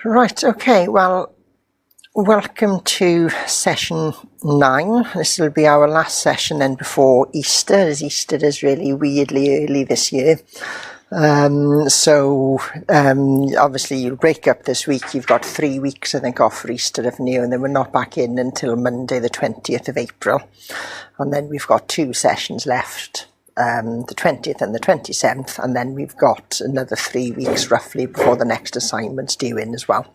Right, okay, well, welcome to session 9. This will be our last session then before Easter, as Easter is really weirdly early this year. Obviously you'll break up this week. You've got 3 weeks, I think, off for Easter, haven't you? And then we're not back in until Monday the 20th of April. And then we've got 2 sessions left, the 20th and the 27th, and then we've got another 3 weeks roughly before the next assignment's due in as well.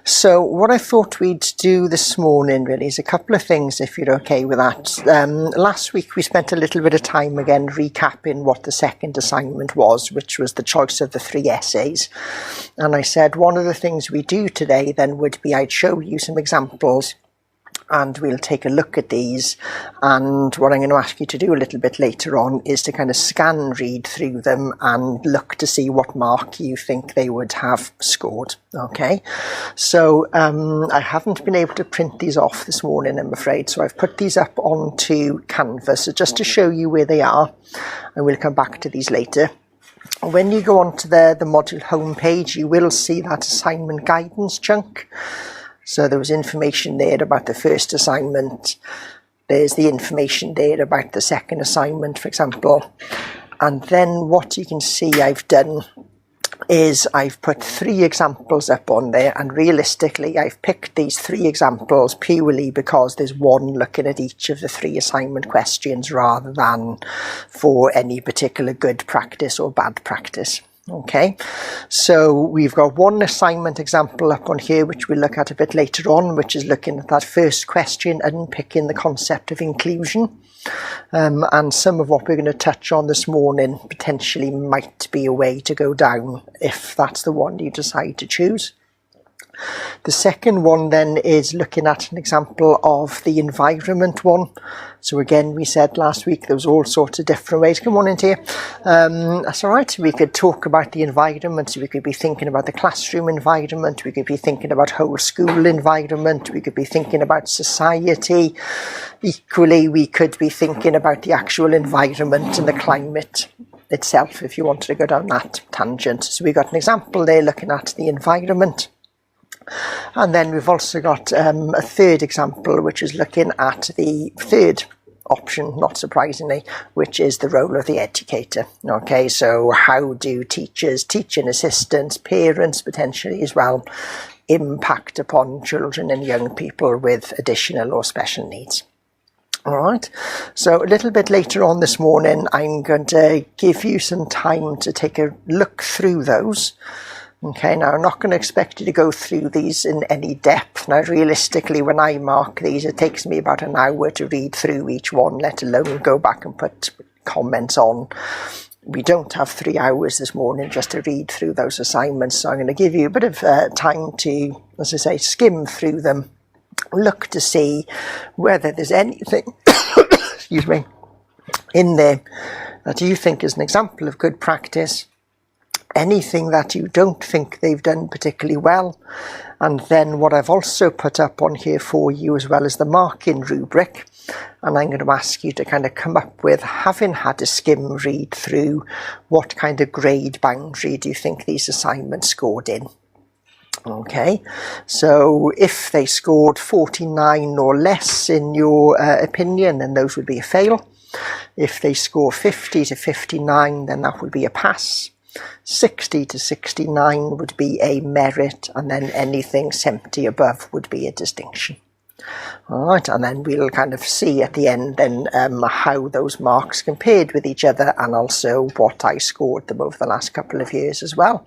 So what I thought we'd do this morning really is a couple of things, if you're okay with that. Last week we spent a little bit of time again recapping what the second assignment was, which was the choice of the 3 essays. And I said one of the things we do today then would be I'd show you some examples and we'll take a look at these, and what I'm going to ask you to do a little bit later on is to kind of scan read through them and look to see what mark you think they would have scored. Okay, so I haven't been able to print these off this morning, I'm afraid, so I've put these up onto Canvas, so just to show you where they are, and we'll come back to these later. When you go onto the module homepage, you will see that assignment guidance chunk. So there was information there about the first assignment. There's the information there about the second assignment, for example. And then what you can see I've done is I've put 3 examples up on there, and realistically I've picked these 3 examples purely because there's one looking at each of the 3 assignment questions rather than for any particular good practice or bad practice. Okay, so we've got one assignment example up on here which we'll look at a bit later on, which is looking at that first question, unpicking the concept of inclusion. And some of what we're going to touch on this morning potentially might be a way to go down if that's the one you decide to choose. The second one then is looking at an example of the environment one. So again, we said last week there was all sorts of different ways. Come on into here. That's all right. We could talk about the environment. So we could be thinking about the classroom environment. We could be thinking about whole school environment. We could be thinking about society. Equally, we could be thinking about the actual environment and the climate itself, if you wanted to go down that tangent. So we got an example there looking at the environment. And then we've also got a third example, which is looking at the third option, not surprisingly, which is the role of the educator. Okay, so how do teachers, teaching assistants, parents potentially as well, impact upon children and young people with additional or special needs? All right, so a little bit later on this morning, I'm going to give you some time to take a look through those. Okay, now I'm not going to expect you to go through these in any depth. Now realistically, when I mark these, it takes me about an hour to read through each one, let alone go back and put comments on. We don't have 3 hours this morning just to read through those assignments, so I'm going to give you a bit of time to, as I say, skim through them, look to see whether there's anything excuse me, in there that you think is an example of good practice, anything that you don't think they've done particularly well. And then what I've also put up on here for you as well is the marking rubric, and I'm going to ask you to kind of come up with, having had a skim read through, what kind of grade boundary do you think these assignments scored in? Okay, so if they scored 49 or less in your opinion, then those would be a fail. If they score 50 to 59, then that would be a pass. 60 to 69 would be a merit, and then anything 70 above would be a distinction. All right, and then we'll kind of see at the end then how those marks compared with each other, and also what I scored them over the last couple of years as well.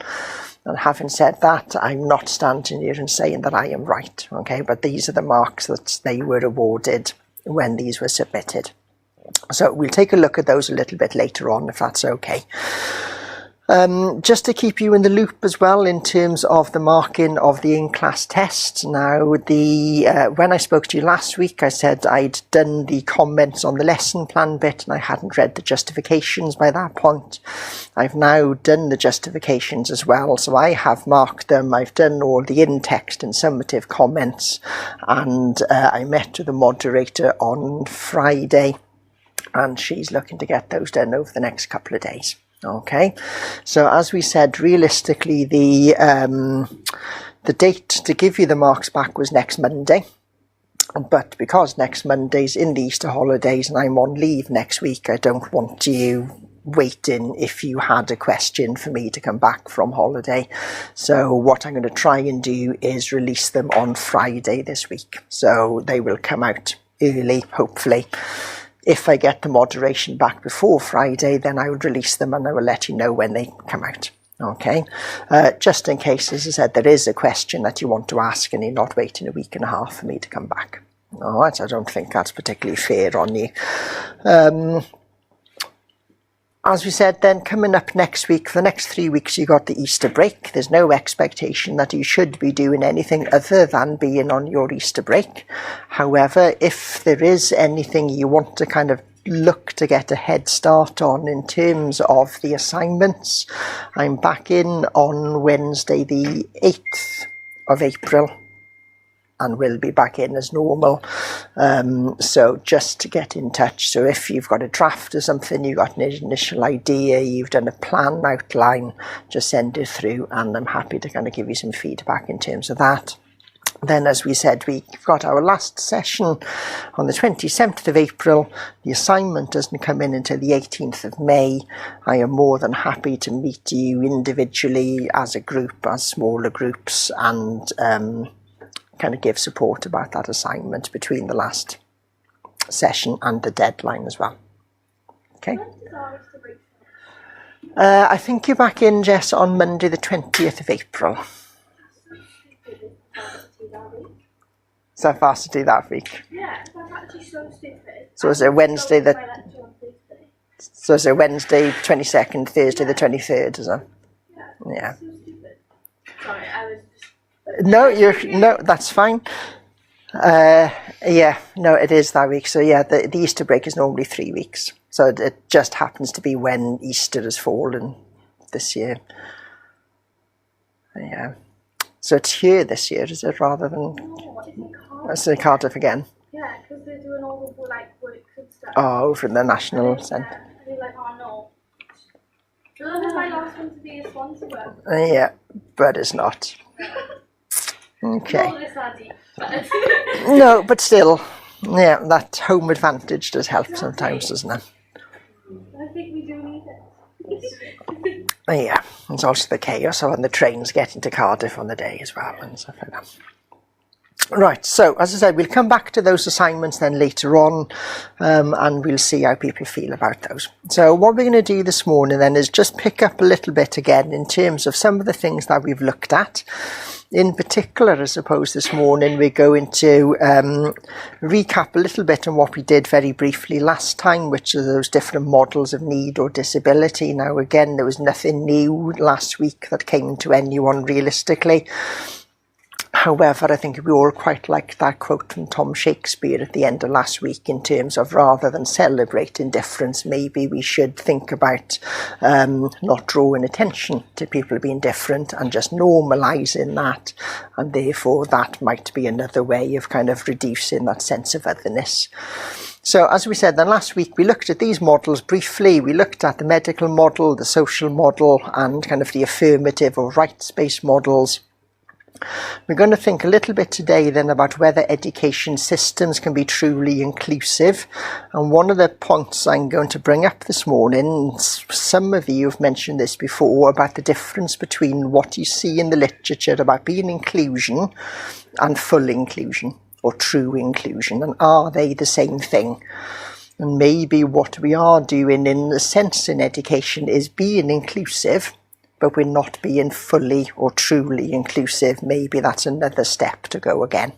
And having said that, I'm not standing here and saying that I am right, okay, but these are the marks that they were awarded when these were submitted. So we'll take a look at those a little bit later on, if that's okay. Just to keep you in the loop as well in terms of the marking of the in-class test. Now, when I spoke to you last week, I said I'd done the comments on the lesson plan bit and I hadn't read the justifications by that point. I've now done the justifications as well, so I have marked them. I've done all the in-text and summative comments, and I met with the moderator on Friday, and she's looking to get those done over the next couple of days. Okay, so as we said, realistically the date to give you the marks back was next Monday, but because next Monday's in the Easter holidays and I'm on leave next week, I don't want you waiting if you had a question for me to come back from holiday. So what I'm going to try and do is release them on Friday this week, so they will come out early, hopefully. If I get the moderation back before Friday, then I will release them and I will let you know when they come out. Okay, just in case, as I said, there is a question that you want to ask and you're not waiting a week and a half for me to come back. All right, I don't think that's particularly fair on you. As we said then, coming up next week, for the next 3 weeks, you got the Easter break. There's no expectation that you should be doing anything other than being on your Easter break. However, if there is anything you want to kind of look to get a head start on in terms of the assignments, I'm back in on Wednesday the 8th of April. And we'll be back in as normal. So just to get in touch. So if you've got a draft or something, you've got an initial idea, you've done a plan outline, just send it through and I'm happy to kind of give you some feedback in terms of that. Then, as we said, we've got our last session on the 27th of April. The assignment doesn't come in until the 18th of May. I am more than happy to meet you individually, as a group, as smaller groups, and kind of give support about that assignment between the last session and the deadline as well. Okay. I think you're back in, Jess, on Monday the 20th of April. Is that varsity that week? Yeah, that's actually so stupid. So is it Wednesday the... So is it Wednesday 22nd, Thursday the 23rd, is it? Yeah. So stupid. Sorry, I was... No, that's fine. Yeah, no, it is that week. So yeah, the Easter break is normally 3 weeks. So it just happens to be when Easter has fallen this year. Yeah. So it's here this year, is it, rather than... No, it's in Cardiff. It's in Cardiff again? Yeah, because they're doing all the works and stuff. Oh, over in the National Centre. And they're like, oh no. This is my last one to be a sponsor. Yeah, but it's not. Okay. No, but still, yeah, that home advantage does help sometimes, doesn't it? I think we do need it. Yeah, there's also the chaos on the trains getting to Cardiff on the day as well and stuff like that. Right, so as I said, we'll come back to those assignments then later on, and we'll see how people feel about those. So what we're going to do this morning then is just pick up a little bit again in terms of some of the things that we've looked at. In particular, I suppose this morning we're going to recap a little bit on what we did very briefly last time, which are those different models of need or disability. Now again, there was nothing new last week that came to anyone realistically. However, I think we all quite liked that quote from Tom Shakespeare at the end of last week in terms of rather than celebrating difference, maybe we should think about not drawing attention to people being different and just normalising that. And therefore, that might be another way of kind of reducing that sense of otherness. So as we said then last week, we looked at these models briefly. We looked at the medical model, the social model, and kind of the affirmative or rights-based models. We're going to think a little bit today then about whether education systems can be truly inclusive. And one of the points I'm going to bring up this morning, some of you have mentioned this before, about the difference between what you see in the literature about being inclusion and full inclusion or true inclusion. And are they the same thing? And maybe what we are doing in a sense in education is being inclusive, but we're not being fully or truly inclusive. Maybe that's another step to go again.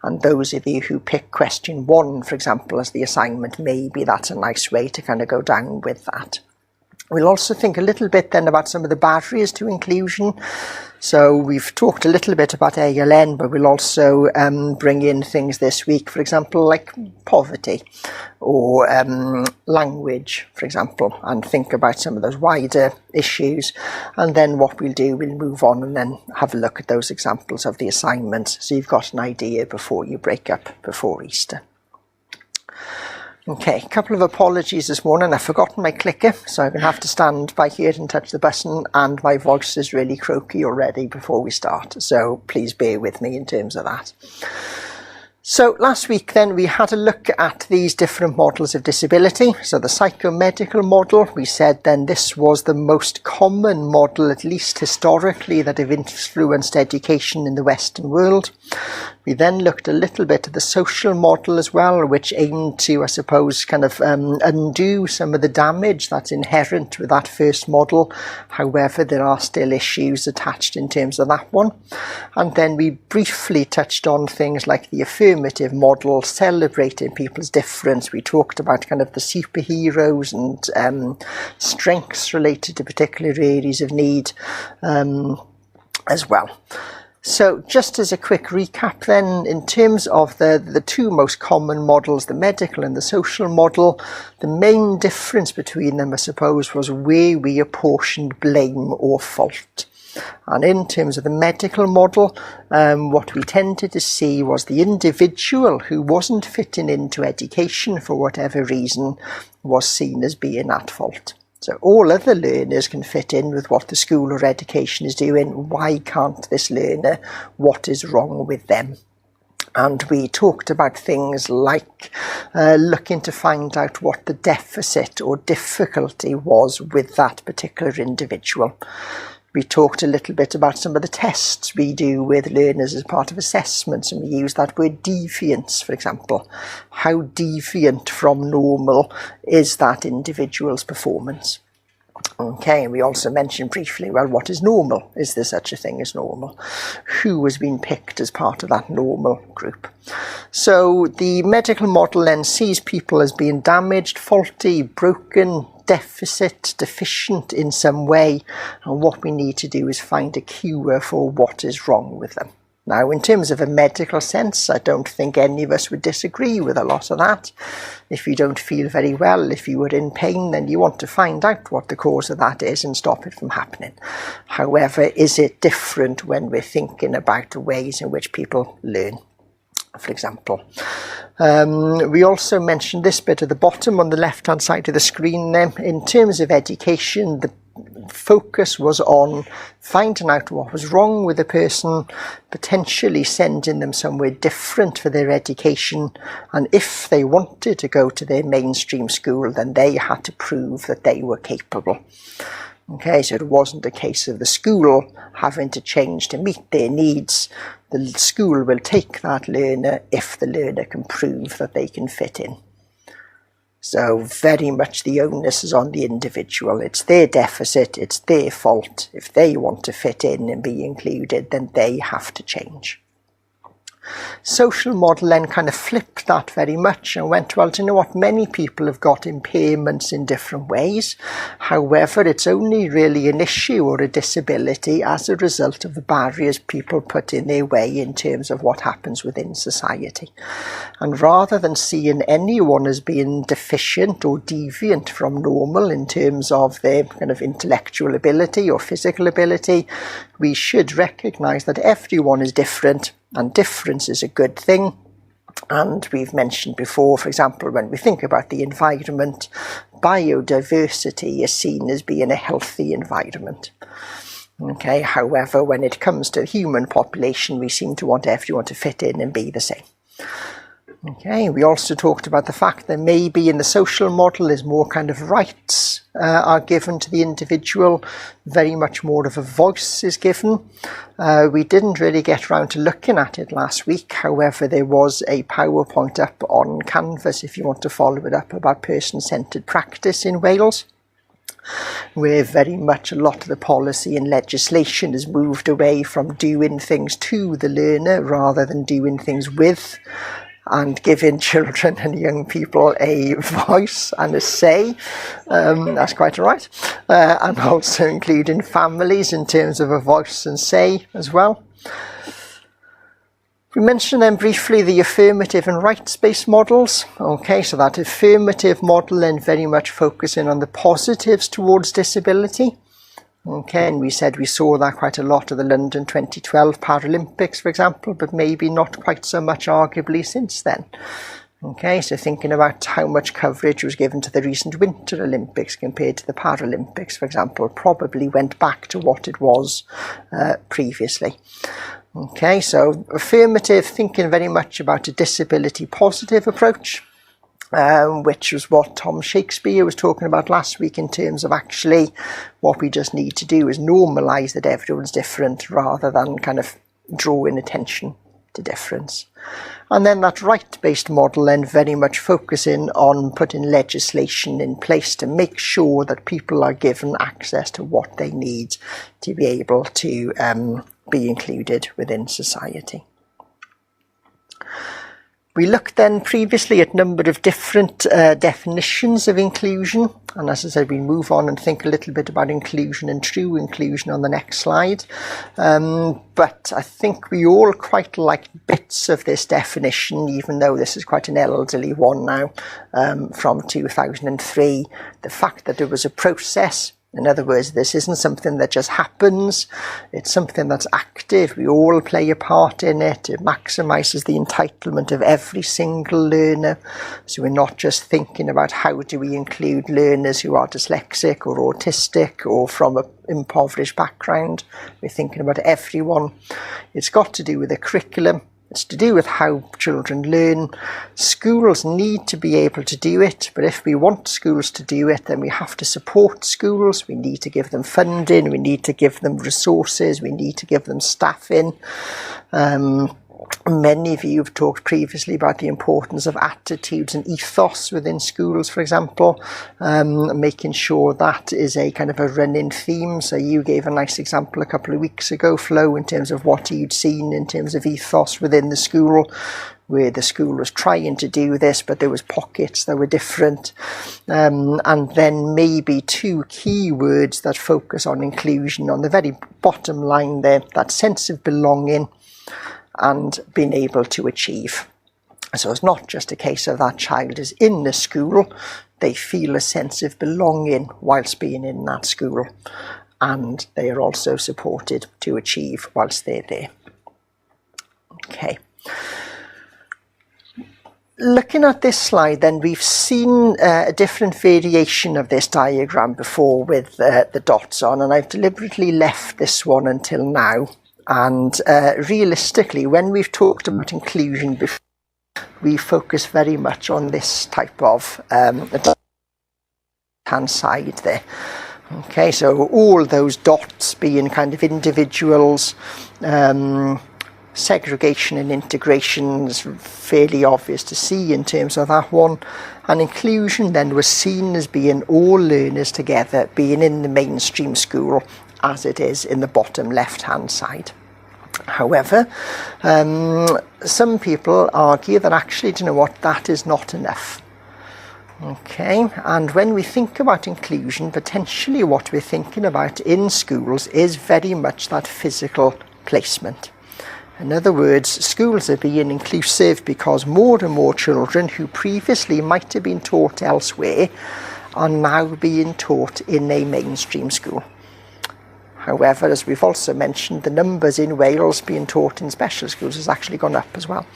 And those of you who pick question 1, for example, as the assignment, maybe that's a nice way to kind of go down with that. We'll also think a little bit then about some of the barriers to inclusion. So we've talked a little bit about ALN, but we'll also bring in things this week, for example, like poverty or language, for example, and think about some of those wider issues. And then what we'll do, we'll move on and then have a look at those examples of the assignments, so you've got an idea before you break up before Easter. Okay, a couple of apologies this morning. I've forgotten my clicker, so I'm going to have to stand by here and touch the button, and my voice is really croaky already before we start, so please bear with me in terms of that. So last week then we had a look at these different models of disability. So the psychomedical model, we said then this was the most common model, at least historically, that have influenced education in the Western world. We then looked a little bit at the social model as well, which aimed to, I suppose, kind of undo some of the damage that's inherent with that first model. However, there are still issues attached in terms of that one. And then we briefly touched on things like the affirmative model, celebrating people's difference. We talked about kind of the superheroes and strengths related to particular areas of need as well. So just as a quick recap then, in terms of the two most common models, the medical and the social model, the main difference between them, I suppose, was where we apportioned blame or fault. And in terms of the medical model, what we tended to see was the individual who wasn't fitting into education for whatever reason was seen as being at fault. So all other learners can fit in with what the school or education is doing. Why can't this learner? What is wrong with them? And we talked about things like looking to find out what the deficit or difficulty was with that particular individual. We talked a little bit about some of the tests we do with learners as part of assessments, and we use that word deviance, for example. How deviant from normal is that individual's performance? Okay, and we also mentioned briefly, well, what is normal? Is there such a thing as normal? Who has been picked as part of that normal group? So the medical model then sees people as being damaged, faulty, broken, deficit, deficient in some way, and what we need to do is find a cure for what is wrong with them. Now, in terms of a medical sense, I don't think any of us would disagree with a lot of that. If you don't feel very well, if you were in pain, then you want to find out what the cause of that is and stop it from happening. However, is it different when we're thinking about the ways in which people learn? For example, we also mentioned this bit at the bottom on the left hand side of the screen there. In terms of education, the focus was on finding out what was wrong with a person, potentially sending them somewhere different for their education, and if they wanted to go to their mainstream school, then they had to prove that they were capable. Okay, so it wasn't a case of the school having to change to meet their needs. The school will take that learner if the learner can prove that they can fit in. So very much the onus is on the individual. It's their deficit, it's their fault. If they want to fit in and be included, then they have to change. Social model then kind of flipped that very much and went, well, do you know what, many people have got impairments in different ways. However, it's only really an issue or a disability as a result of the barriers people put in their way in terms of what happens within society. And rather than seeing anyone as being deficient or deviant from normal in terms of their kind of intellectual ability or physical ability, we should recognise that everyone is different, and difference is a good thing. And we've mentioned before, for example, when we think about the environment, biodiversity is seen as being a healthy environment. Okay, however, when it comes to the human population, we seem to want everyone to fit in and be the same. Okay, we also talked about the fact that maybe in the social model is more kind of rights are given to the individual, very much more of a voice is given. We didn't really get around to looking at it last week. However, there was a PowerPoint up on Canvas, if you want to follow it up, about person-centred practice in Wales, where very much a lot of the policy and legislation has moved away from doing things to the learner rather than doing things with, and giving children and young people a voice and a say. That's quite all right. And also including families in terms of a voice and say as well. We mentioned then briefly the affirmative and rights-based models. Okay, so that affirmative model then very much focusing on the positives towards disability. Okay, and we said we saw that quite a lot at the London 2012 Paralympics, for example, but maybe not quite so much arguably since then. Okay, so thinking about how much coverage was given to the recent Winter Olympics compared to the Paralympics, for example, probably went back to what it was previously. Okay, so affirmative, thinking very much about a disability positive approach, which was what Tom Shakespeare was talking about last week, in terms of actually what we just need to do is normalise that everyone's different rather than kind of drawing attention to difference. And then that right-based model then very much focusing on putting legislation in place to make sure that people are given access to what they need to be able to be included within society. We looked then previously at a number of different definitions of inclusion, and as I said, we move on and think a little bit about inclusion and true inclusion on the next slide. But I think we all quite like bits of this definition, even though this is quite an elderly one now, from 2003. The fact that there was a process. In other words, this isn't something that just happens, it's something that's active, we all play a part in it, it maximises the entitlement of every single learner. So we're not just thinking about how do we include learners who are dyslexic or autistic or from an impoverished background, we're thinking about everyone. It's got to do with the curriculum. It's to do with how children learn. Schools need to be able to do it, but if we want schools to do it, then we have to support schools. We need to give them funding, we need to give them resources, we need to give them staffing. Many of you have talked previously about the importance of attitudes and ethos within schools, for example, making sure that is a kind of a running theme. So you gave a nice example a couple of weeks ago, Flo, in terms of what you'd seen in terms of ethos within the school, where the school was trying to do this, but there was pockets that were different. And then maybe two key words that focus on inclusion on the very bottom line there, that sense of belonging and being able to achieve. So it's not just a case of that child is in the school, they feel a sense of belonging whilst being in that school, and they are also supported to achieve whilst they're there. Okay. Looking at this slide then, we've seen a different variation of this diagram before with the dots on, and I've deliberately left this one until now. And realistically, when we've talked about inclusion before, we focus very much on this type of hand side there. Okay, so all those dots being kind of individuals, segregation and integration is fairly obvious to see in terms of that one. And inclusion then was seen as being all learners together, being in the mainstream school, as it is in the bottom left-hand side. However, some people argue that actually, do you know what, that is not enough. Okay, and when we think about inclusion, potentially what we're thinking about in schools is very much that physical placement. In other words, schools are being inclusive because more and more children who previously might have been taught elsewhere are now being taught in a mainstream school. However, as we've also mentioned, the numbers in Wales being taught in special schools has actually gone up as well.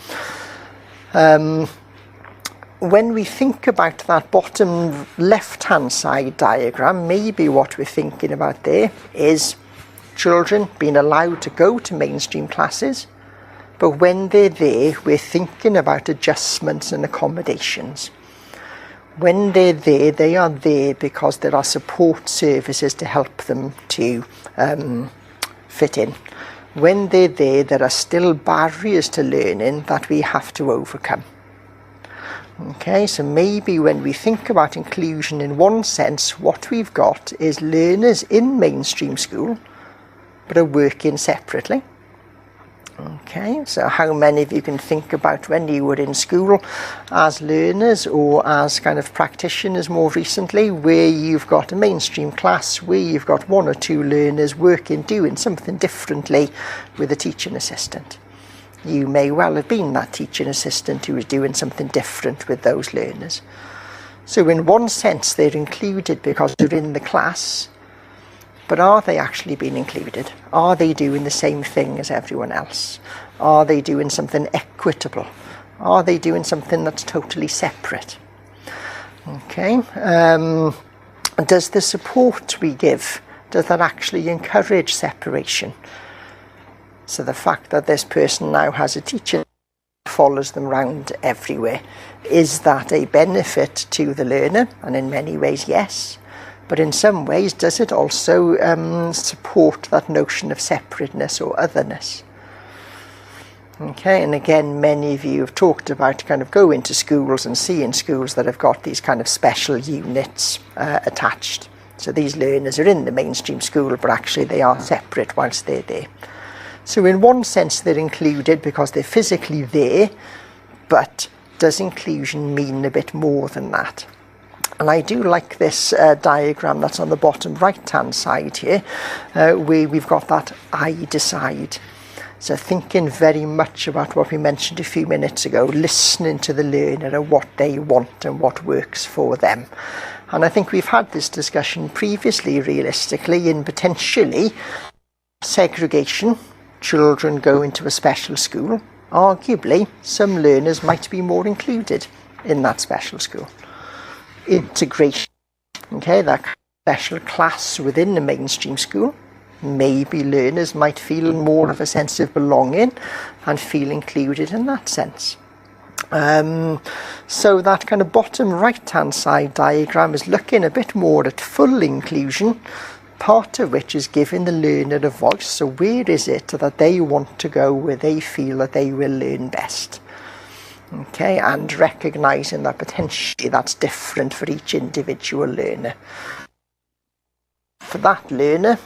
When we think about that bottom left-hand side diagram, maybe what we're thinking about there is children being allowed to go to mainstream classes, but when they're there, we're thinking about adjustments and accommodations. When they're there, they are there because there are support services to help them to fit in. When they're there, there are still barriers to learning that we have to overcome. Okay, so maybe when we think about inclusion in one sense, what we've got is learners in mainstream school, but are working separately. Okay, so how many of you can think about when you were in school as learners or as kind of practitioners more recently, where you've got a mainstream class, where you've got one or two learners working, doing something differently with a teaching assistant. You may well have been that teaching assistant who was doing something different with those learners. So in one sense, they're included because they're in the class, but are they actually being included? Are they doing the same thing as everyone else? Are they doing something equitable? Are they doing something that's totally separate? Okay. Does the support we give, does that actually encourage separation? So the fact that this person now has a teacher who follows them around everywhere, is that a benefit to the learner? And in many ways, yes. But in some ways, does it also support that notion of separateness or otherness? Okay, and again, many of you have talked about kind of going to schools and seeing schools that have got these kind of special units attached. So these learners are in the mainstream school, but actually they are separate whilst they're there. So in one sense, they're included because they're physically there, but does inclusion mean a bit more than that? And I do like this diagram that's on the bottom right-hand side here, where we've got that I decide. So thinking very much about what we mentioned a few minutes ago, listening to the learner and what they want and what works for them. And I think we've had this discussion previously, realistically, in potentially segregation, children go into a special school. Arguably, some learners might be more included in that special school. Integration, okay, that special class within the mainstream school. Maybe learners might feel more of a sense of belonging and feel included in that sense. So that kind of bottom right-hand side diagram is looking a bit more at full inclusion, part of which is giving the learner a voice. So where is it that they want to go, where they feel that they will learn best? Okay, and recognising that potentially that's different for each individual learner. For that learner,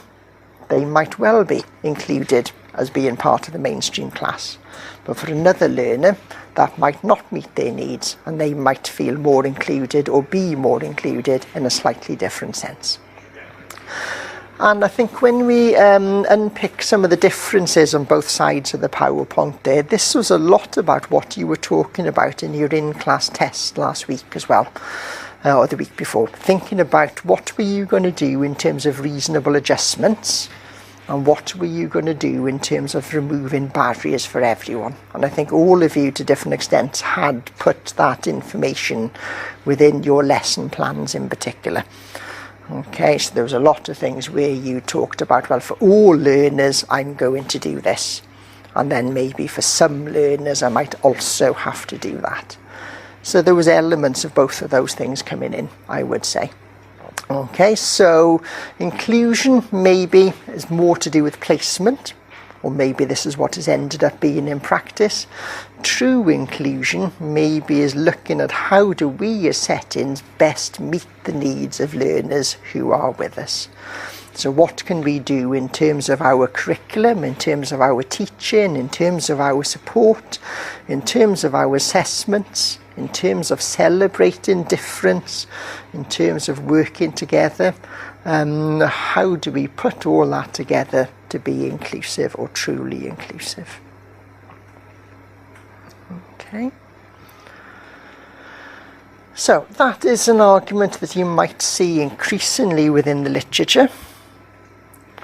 they might well be included as being part of the mainstream class. But for another learner, that might not meet their needs, and they might feel more included or be more included in a slightly different sense. And I think when we unpick some of the differences on both sides of the PowerPoint there, this was a lot about what you were talking about in your in-class test last week as well. Or the week before, thinking about what were you going to do in terms of reasonable adjustments and what were you going to do in terms of removing barriers for everyone. And I think all of you to different extents had put that information within your lesson plans in particular. Okay, so there was a lot of things where you talked about, well, for all learners I'm going to do this, and then maybe for some learners I might also have to do that. So there was elements of both of those things coming in, I would say. Okay, so inclusion maybe is more to do with placement, or maybe this is what has ended up being in practice. True inclusion maybe is looking at how do we as settings best meet the needs of learners who are with us. So what can we do in terms of our curriculum, in terms of our teaching, in terms of our support, in terms of our assessments, in terms of celebrating difference, in terms of working together. How do we put all that together to be inclusive or truly inclusive? Okay. So that is an argument that you might see increasingly within the literature.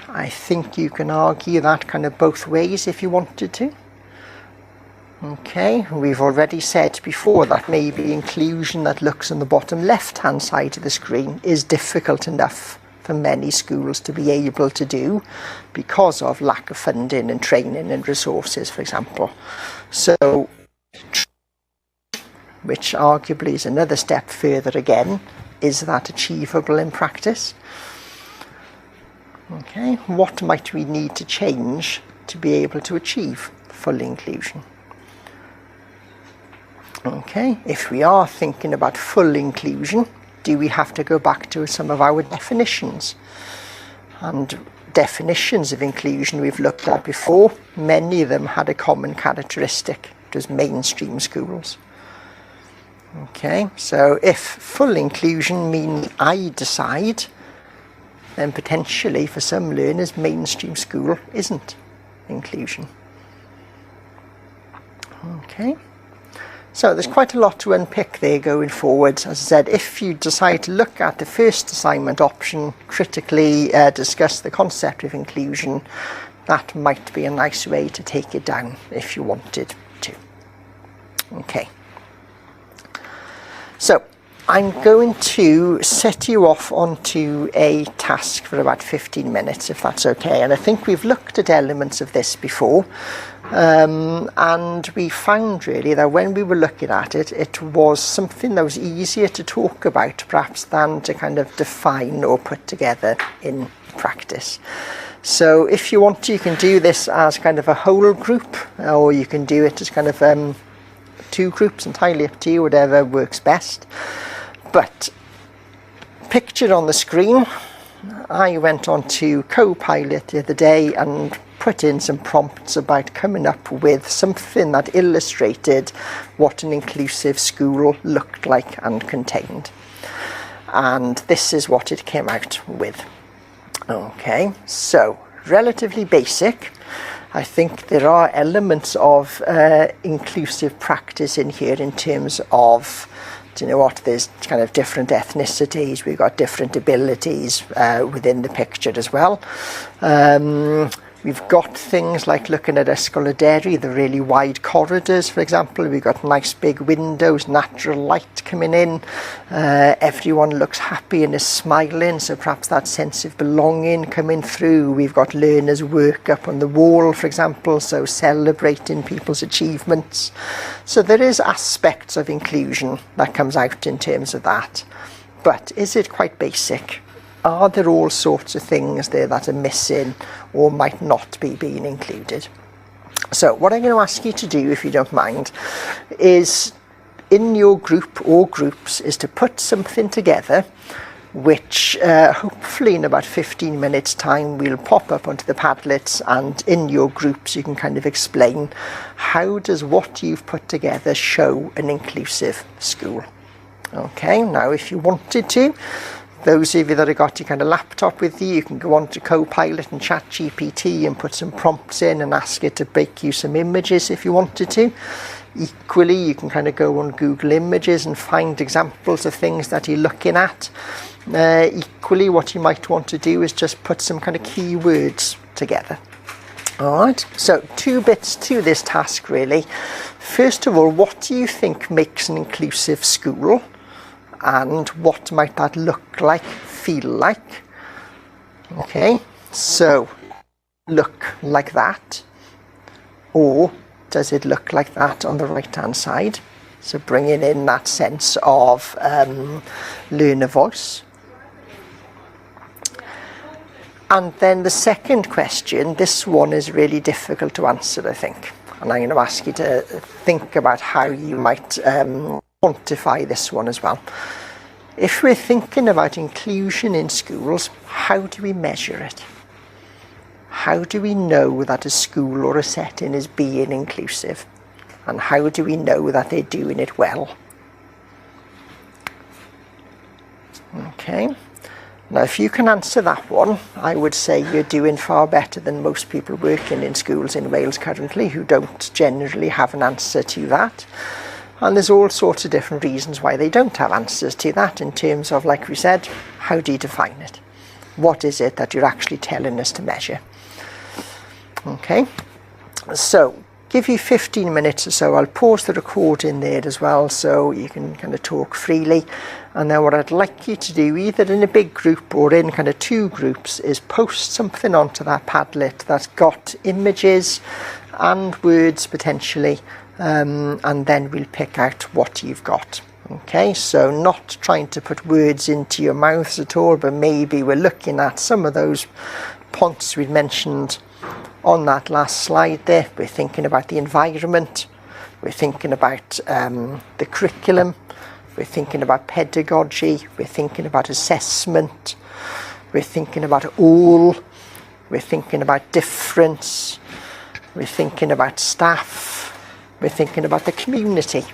I think you can argue that kind of both ways if you wanted to. Okay, we've already said before that maybe inclusion that looks on the bottom left-hand side of the screen is difficult enough for many schools to be able to do because of lack of funding and training and resources, for example. So, which arguably is another step further again, is that achievable in practice? Okay, what might we need to change to be able to achieve full inclusion? Okay, if we are thinking about full inclusion, do we have to go back to some of our definitions? And definitions of inclusion we've looked at before, many of them had a common characteristic. It was mainstream schools. Okay, so if full inclusion means I decide, then potentially for some learners mainstream school isn't inclusion. Okay. So there's quite a lot to unpick there going forward. As I said, if you decide to look at the first assignment option, critically discuss the concept of inclusion, that might be a nice way to take it down if you wanted to. Okay. So I'm going to set you off onto a task for about 15 minutes, if that's okay. And I think we've looked at elements of this before, and we found really that when we were looking at it, it was something that was easier to talk about perhaps than to kind of define or put together in practice. So if you want to, you can do this as kind of a whole group, or you can do it as kind of 2 groups, entirely up to you, whatever works best. But pictured on the screen, I went on to Copilot the other day and put in some prompts about coming up with something that illustrated what an inclusive school looked like and contained. And this is what it came out with. Okay, so relatively basic. I think there are elements of inclusive practice in here in terms of, do you know what, there's kind of different ethnicities, we've got different abilities within the picture as well. We've got things like looking at Ysgoloderi, the really wide corridors, for example. We've got nice big windows, natural light coming in. Everyone looks happy and is smiling, so perhaps that sense of belonging coming through. We've got learners' work up on the wall, for example, so celebrating people's achievements. So there is aspects of inclusion that comes out in terms of that. But is it quite basic? Are there all sorts of things there that are missing or might not be being included? So what I'm going to ask you to do, if you don't mind, is in your group or groups is to put something together which hopefully in about 15 minutes time we'll pop up onto the Padlets, and in your groups you can kind of explain how does what you've put together show an inclusive school. Okay, now if you wanted to, those of you that have got your kind of laptop with you, you can go on to Copilot and ChatGPT and put some prompts in and ask it to make you some images if you wanted to. Equally, you can kind of go on Google Images and find examples of things that you're looking at. Equally, what you might want to do is just put some kind of keywords together. Alright, so 2 bits to this task really. First of all, what do you think makes an inclusive school? And what might that look like, feel like? Okay, so look like that, or does it look like that on the right hand side? So bringing in that sense of learner voice. And then the second question, this one is really difficult to answer, I think, and I'm going to ask you to think about how you might quantify this one as well. If we're thinking about inclusion in schools, how do we measure it? How do we know that a school or a setting is being inclusive? And how do we know that they're doing it well? Okay, now if you can answer that one, I would say you're doing far better than most people working in schools in Wales currently who don't generally have an answer to that. And there's all sorts of different reasons why they don't have answers to that in terms of, like we said, how do you define it? What is it that you're actually telling us to measure? Okay, so give you 15 minutes or so. I'll pause the recording there as well so you can kind of talk freely. And then what I'd like you to do, either in a big group or in kind of 2 groups, is post something onto that Padlet that's got images and words potentially, and then we'll pick out what you've got. Okay, so not trying to put words into your mouths at all, but maybe we're looking at some of those points we mentioned on that last slide there. We're thinking about the environment, we're thinking about the curriculum, we're thinking about pedagogy, we're thinking about assessment, we're thinking about all, we're thinking about difference, we're thinking about staff, we're thinking about the community.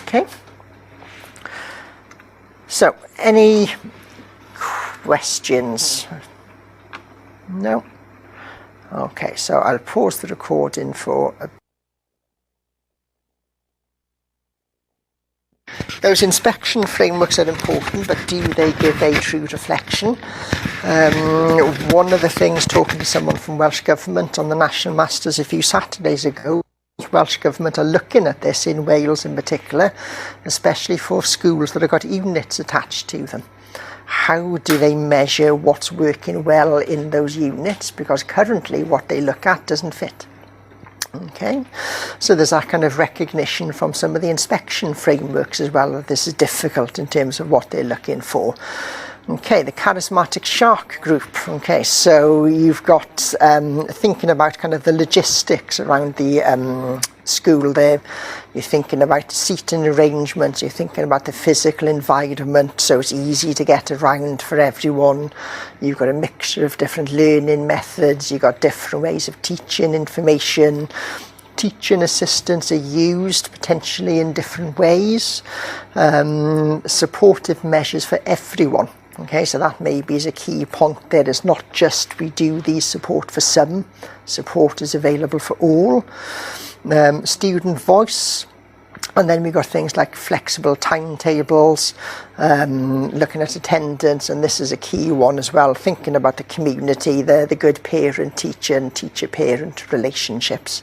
Okay, so any questions? No? Okay, so I'll pause the recording for a... Those inspection frameworks are important, but do they give a true reflection? One of the things, talking to someone from Welsh Government on the National Masters a few Saturdays ago, Welsh Government are looking at this in Wales in particular, especially for schools that have got units attached to them. How do they measure what's working well in those units? Because currently what they look at doesn't fit. Okay, so there's that kind of recognition from some of the inspection frameworks as well that this is difficult in terms of what they're looking for. Okay, the charismatic shark group. Okay, so you've got thinking about kind of the logistics around the school there. You're thinking about seating arrangements, you're thinking about the physical environment, so it's easy to get around for everyone. You've got a mixture of different learning methods, you've got different ways of teaching information. Teaching assistants are used potentially in different ways. Supportive measures for everyone. Okay, so that maybe is a key point there. It's not just we do these support for some, support is available for all. Student voice, and then we've got things like flexible timetables, looking at attendance, and this is a key one as well, thinking about the community, the good parent-teacher and teacher-parent relationships.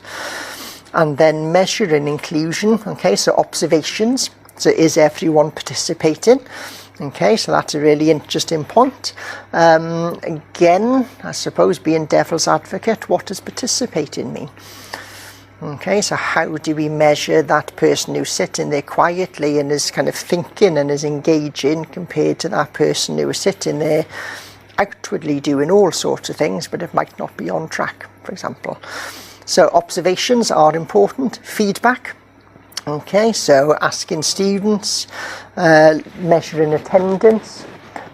And then measuring inclusion, okay, so observations, so is everyone participating? Okay, so that's a really interesting point. Again, I suppose being devil's advocate, what does participating mean? Okay, so how do we measure that person who's sitting there quietly and is kind of thinking and is engaging compared to that person who is sitting there outwardly doing all sorts of things, but it might not be on track, for example. So observations are important. Feedback. Okay, so asking students, measuring attendance,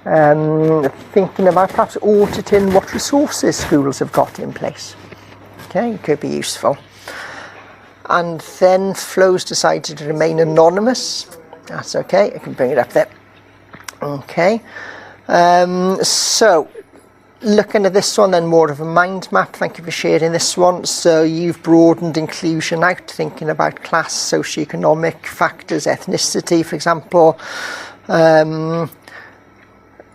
thinking about perhaps auditing what resources schools have got in place. Okay, it could be useful. And then Flo's decided to remain anonymous. That's okay, I can bring it up there. Okay, so looking at this one then, more of a mind map. Thank you for sharing this one. So you've broadened inclusion out, thinking about class, socioeconomic factors, ethnicity, for example.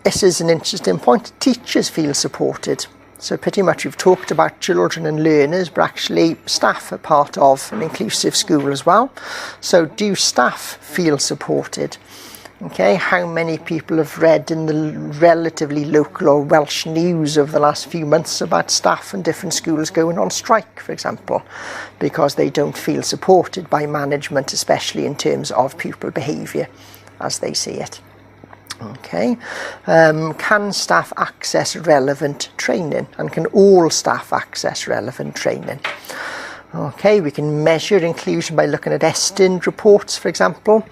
This is an interesting point. Teachers feel supported. So pretty much we've talked about children and learners, but actually staff are part of an inclusive school as well. So do staff feel supported? Okay, how many people have read in the relatively local or Welsh news over the last few months about staff and different schools going on strike, for example, because they don't feel supported by management, especially in terms of pupil behaviour as they see it. Okay, can staff access relevant training, and can all staff access relevant training? Okay, we can measure inclusion by looking at ESTIN reports, for example.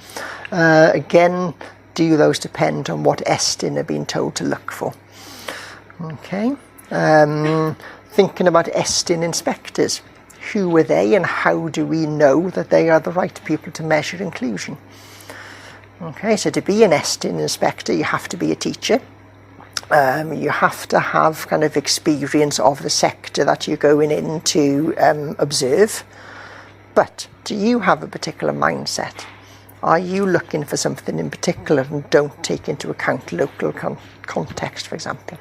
Again, do those depend on what ESTIN are being told to look for? Okay, thinking about ESTIN inspectors. Who are they and how do we know that they are the right people to measure inclusion? Okay, so to be an ESTIN inspector, you have to be a teacher. You have to have kind of experience of the sector that you're going in to observe. But do you have a particular mindset? Are you looking for something in particular and don't take into account local context, for example?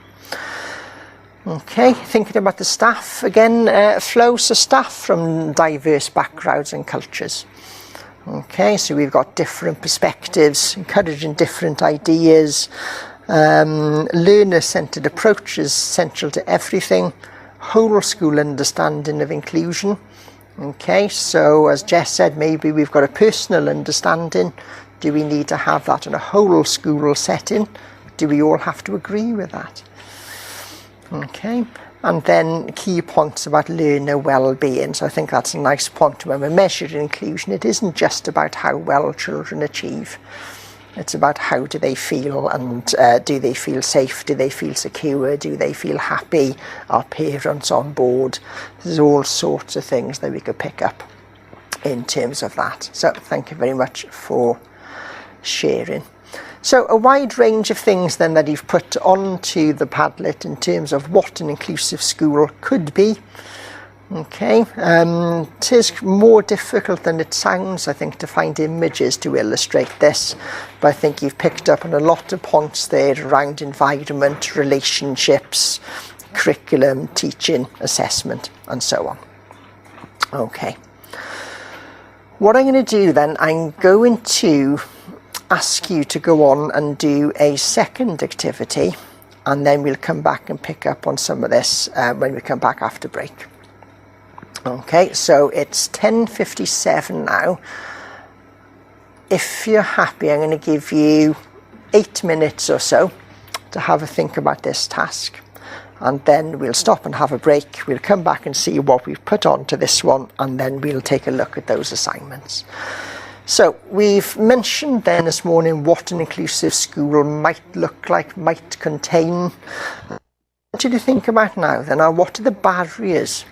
Okay, thinking about the staff again, Flo, so staff from diverse backgrounds and cultures. Okay, so we've got different perspectives, encouraging different ideas. Learner-centred approach is central to everything. Whole school understanding of inclusion. Okay, so as Jess said, maybe we've got a personal understanding. Do we need to have that in a whole school setting? Do we all have to agree with that? Okay, and then key points about learner well-being. So I think that's a nice point. When we're measuring inclusion, it isn't just about how well children achieve. It's about how do they feel, and do they feel safe, do they feel secure, do they feel happy, are parents on board? There's all sorts of things that we could pick up in terms of that. So thank you very much for sharing. So a wide range of things then that you've put onto the Padlet in terms of what an inclusive school could be. Okay, it is more difficult than it sounds, I think, to find images to illustrate this, but I think you've picked up on a lot of points there around environment, relationships, curriculum, teaching, assessment, and so on. Okay, What I'm going to do then, I'm going to ask you to go on and do a second activity, and then we'll come back and pick up on some of this when we come back after break. Okay, so it's 10:57 now. If you're happy, I'm going to give you 8 minutes or so to have a think about this task, and then we'll stop and have a break. We'll come back and see what we've put onto this one, and then we'll take a look at those assignments. So we've mentioned then this morning what an inclusive school might look like, might contain. What do you think about now then? Now, what are the barriers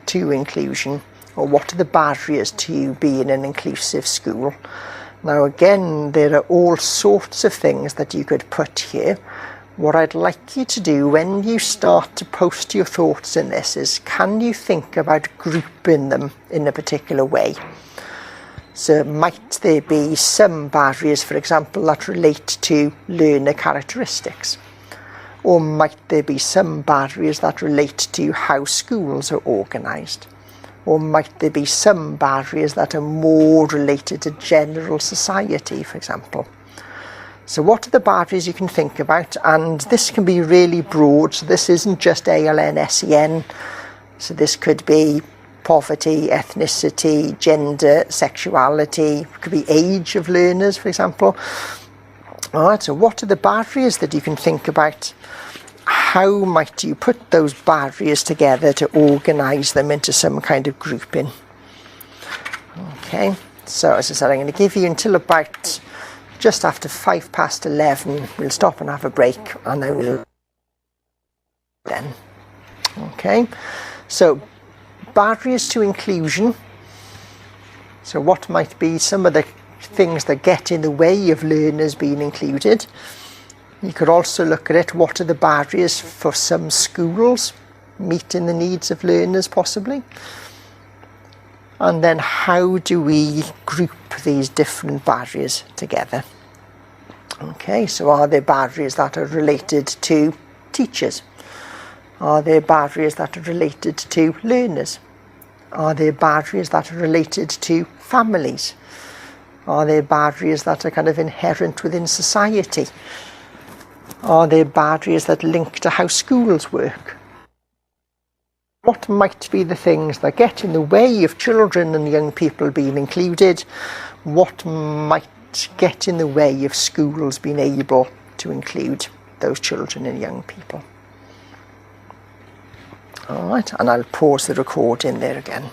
to inclusion, or what are the barriers to being an inclusive school? Now again, there are all sorts of things that you could put here. What I'd like you to do when you start to post your thoughts in this is, can you think about grouping them in a particular way? So might there be some barriers, for example, that relate to learner characteristics? Or might there be some barriers that relate to how schools are organised? Or might there be some barriers that are more related to general society, for example? So what are the barriers you can think about? And this can be really broad, so this isn't just ALN, SEN. So this could be poverty, ethnicity, gender, sexuality, it could be age of learners, for example. All right, so what are the barriers that you can think about? How might you put those barriers together to organise them into some kind of grouping? Okay, so as I said, I'm going to give you until about just after 11:05. We'll stop and have a break, and then we'll then. Okay, so barriers to inclusion. So what might be some of the things that get in the way of learners being included? You could also look at it, what are the barriers for some schools meeting the needs of learners possibly? And then how do we group these different barriers together? Okay, so are there barriers that are related to teachers? Are there barriers that are related to learners? Are there barriers that are related to families? Are there barriers that are kind of inherent within society? Are there barriers that link to how schools work? What might be the things that get in the way of children and young people being included? What might get in the way of schools being able to include those children and young people? All right, and I'll pause the recording there again.